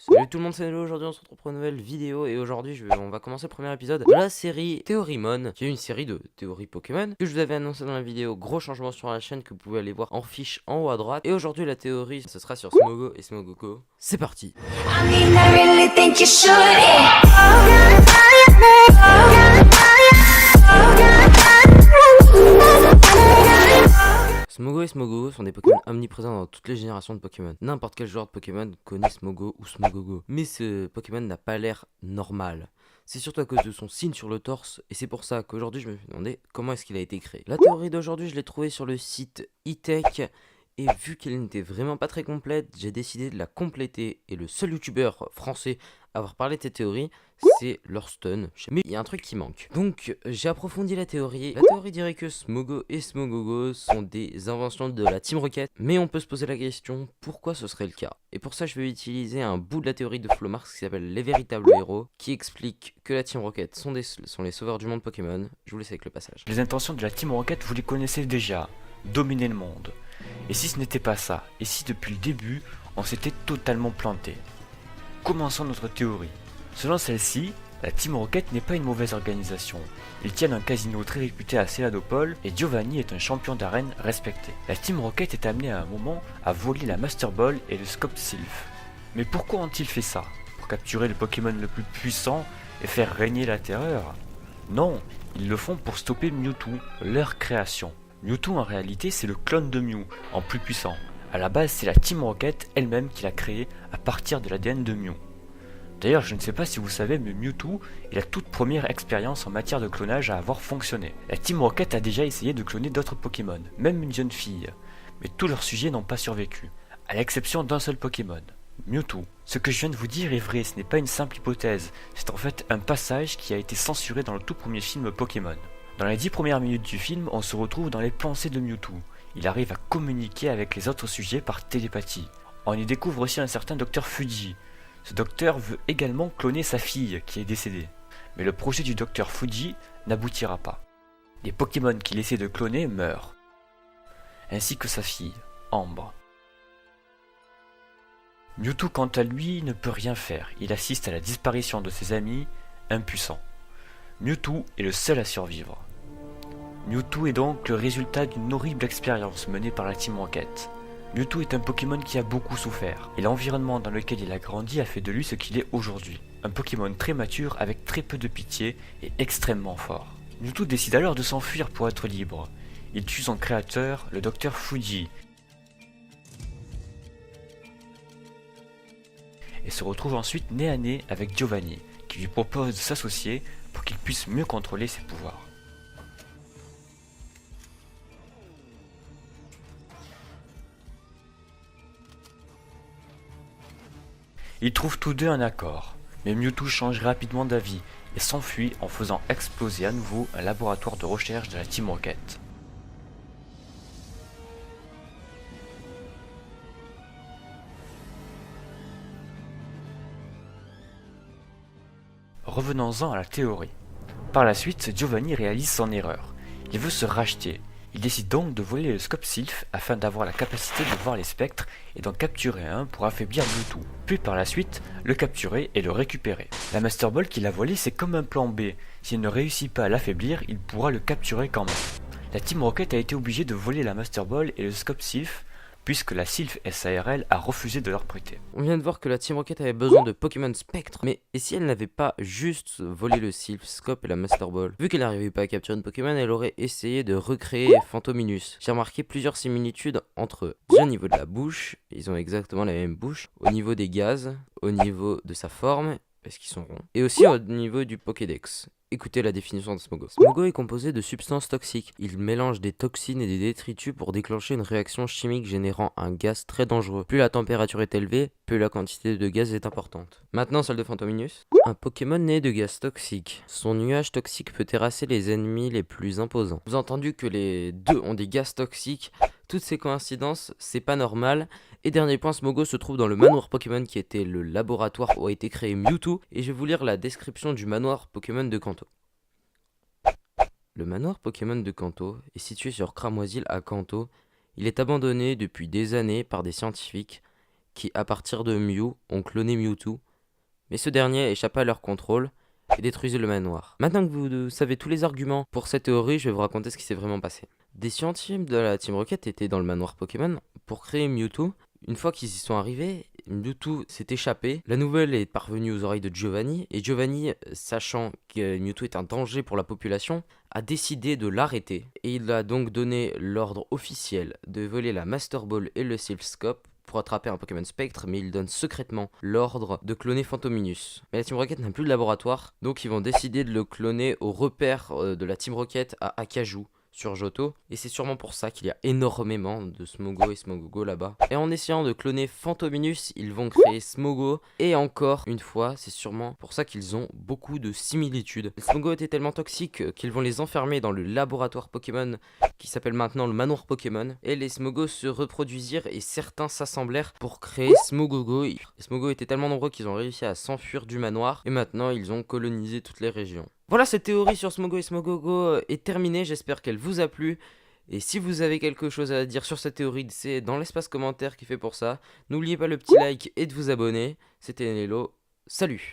Salut tout le monde, c'est Nello. Aujourd'hui on se retrouve pour une nouvelle vidéo et aujourd'hui on va commencer le premier épisode de la série Theorymon, qui est une série de théories Pokémon que je vous avais annoncé dans la vidéo. Gros changement sur la chaîne que vous pouvez aller voir en fiche en haut à droite. Et aujourd'hui la théorie ce sera sur Smogo et Smogogo. C'est parti. I mean, I really think you should. Smogo et Smogogo sont des Pokémon omniprésents dans toutes les générations de Pokémon. N'importe quel joueur de Pokémon connaît Smogo ou Smogogo. Mais ce Pokémon n'a pas l'air normal. C'est surtout à cause de son signe sur le torse, et c'est pour ça qu'aujourd'hui je me suis demandé comment est-ce qu'il a été créé. La théorie d'aujourd'hui je l'ai trouvée sur le site eTech, et vu qu'elle n'était vraiment pas très complète, j'ai décidé de la compléter, et le seul youtubeur français à avoir parlé de cette théorie, c'est Lorsten. Mais il y a un truc qui manque. Donc j'ai approfondi la théorie. La théorie dirait que Smogo et Smogogo sont des inventions de la Team Rocket, mais on peut se poser la question, pourquoi ce serait le cas? Et pour ça je vais utiliser un bout de la théorie de Flomarx qui s'appelle Les Véritables Héros, qui explique que la Team Rocket sont les sauveurs du monde Pokémon. Je vous laisse avec le passage. Les intentions de la Team Rocket, vous les connaissez déjà, dominer le monde. Et si ce n'était pas ça, et si depuis le début, on s'était totalement planté? Commençons notre théorie. Selon celle-ci, la Team Rocket n'est pas une mauvaise organisation. Ils tiennent un casino très réputé à Céladopol et Giovanni est un champion d'arène respecté. La Team Rocket est amenée à un moment à voler la Master Ball et le Scope Sylph. Mais pourquoi ont-ils fait ça? Pour capturer le Pokémon le plus puissant et faire régner la terreur? Non, ils le font pour stopper Mewtwo, leur création. Mewtwo en réalité c'est le clone de Mew, en plus puissant. A la base c'est la Team Rocket elle-même qui l'a créé à partir de l'ADN de Mew. D'ailleurs je ne sais pas si vous savez mais Mewtwo est la toute première expérience en matière de clonage à avoir fonctionné. La Team Rocket a déjà essayé de cloner d'autres Pokémon, même une jeune fille, mais tous leurs sujets n'ont pas survécu, à l'exception d'un seul Pokémon, Mewtwo. Ce que je viens de vous dire est vrai, ce n'est pas une simple hypothèse, c'est en fait un passage qui a été censuré dans le tout premier film Pokémon. Dans les 10 premières minutes du film, on se retrouve dans les pensées de Mewtwo. Il arrive à communiquer avec les autres sujets par télépathie. On y découvre aussi un certain docteur Fuji. Ce docteur veut également cloner sa fille qui est décédée. Mais le projet du docteur Fuji n'aboutira pas. Les Pokémon qu'il essaie de cloner meurent. Ainsi que sa fille, Ambre. Mewtwo quant à lui ne peut rien faire. Il assiste à la disparition de ses amis, impuissant. Mewtwo est le seul à survivre. Mewtwo est donc le résultat d'une horrible expérience menée par la Team Rocket. Mewtwo est un Pokémon qui a beaucoup souffert, et l'environnement dans lequel il a grandi a fait de lui ce qu'il est aujourd'hui. Un Pokémon très mature avec très peu de pitié et extrêmement fort. Mewtwo décide alors de s'enfuir pour être libre. Il tue son créateur, le docteur Fuji, et se retrouve ensuite nez à nez avec Giovanni, qui lui propose de s'associer pour qu'il puisse mieux contrôler ses pouvoirs. Ils trouvent tous deux un accord, mais Mewtwo change rapidement d'avis et s'enfuit en faisant exploser à nouveau un laboratoire de recherche de la Team Rocket. Revenons-en à la théorie. Par la suite, Giovanni réalise son erreur. Il veut se racheter. Il décide donc de voler le Scope Sylph afin d'avoir la capacité de voir les spectres et d'en capturer un pour affaiblir Mewtwo. Puis par la suite, le capturer et le récupérer. La Master Ball qu'il a volée c'est comme un plan B. S'il ne réussit pas à l'affaiblir, il pourra le capturer quand même. La Team Rocket a été obligée de voler la Master Ball et le Scope Sylph puisque la Sylph SARL a refusé de leur prêter. On vient de voir que la Team Rocket avait besoin de Pokémon Spectre, mais et si elle n'avait pas juste volé le Sylph, Scope et la Master Ball? Vu qu'elle n'arrivait pas à capturer une Pokémon, elle aurait essayé de recréer Phantominus. J'ai remarqué plusieurs similitudes entre eux. Déjà au niveau de la bouche, ils ont exactement la même bouche, au niveau des gaz, au niveau de sa forme, parce qu'ils sont ronds, et aussi au niveau du Pokédex. Écoutez la définition de Smogo. Smogo est composé de substances toxiques. Il mélange des toxines et des détritus pour déclencher une réaction chimique générant un gaz très dangereux. Plus la température est élevée, plus la quantité de gaz est importante. Maintenant, celle de Phantominus. Un Pokémon né de gaz toxique. Son nuage toxique peut terrasser les ennemis les plus imposants. Vous avez entendu que les deux ont des gaz toxiques. Toutes ces coïncidences, c'est pas normal. Et dernier point, Smogo se trouve dans le manoir Pokémon qui était le laboratoire où a été créé Mewtwo. Et je vais vous lire la description du manoir Pokémon de Kanto. Le manoir Pokémon de Kanto est situé sur Cramoisil à Kanto. Il est abandonné depuis des années par des scientifiques qui, à partir de Mew, ont cloné Mewtwo, mais ce dernier échappa à leur contrôle et détruisit le manoir. Maintenant que vous savez tous les arguments pour cette théorie, je vais vous raconter ce qui s'est vraiment passé. Des scientifiques de la Team Rocket étaient dans le manoir Pokémon pour créer Mewtwo. Une fois qu'ils y sont arrivés, Mewtwo s'est échappé. La nouvelle est parvenue aux oreilles de Giovanni, et Giovanni, sachant que Mewtwo est un danger pour la population, a décidé de l'arrêter. Et il a donc donné l'ordre officiel de voler la Master Ball et le Silph-Scope pour attraper un Pokémon Spectre, mais il donne secrètement l'ordre de cloner Phantominus. Mais la Team Rocket n'a plus de laboratoire, donc ils vont décider de le cloner au repère de la Team Rocket à Akaju, sur Johto, et c'est sûrement pour ça qu'il y a énormément de Smogo et Smogogo là-bas. Et en essayant de cloner Phantominus, ils vont créer Smogo, et encore une fois, c'est sûrement pour ça qu'ils ont beaucoup de similitudes. Les Smogo étaient tellement toxiques qu'ils vont les enfermer dans le laboratoire Pokémon qui s'appelle maintenant le manoir Pokémon, et les Smogo se reproduisirent et certains s'assemblèrent pour créer Smogogo. Les Smogo étaient tellement nombreux qu'ils ont réussi à s'enfuir du manoir, et maintenant ils ont colonisé toutes les régions. Voilà, cette théorie sur Smogo et Smogogo est terminée, j'espère qu'elle vous a plu. Et si vous avez quelque chose à dire sur cette théorie, c'est dans l'espace commentaire qui fait pour ça. N'oubliez pas le petit like et de vous abonner. C'était Nello, salut!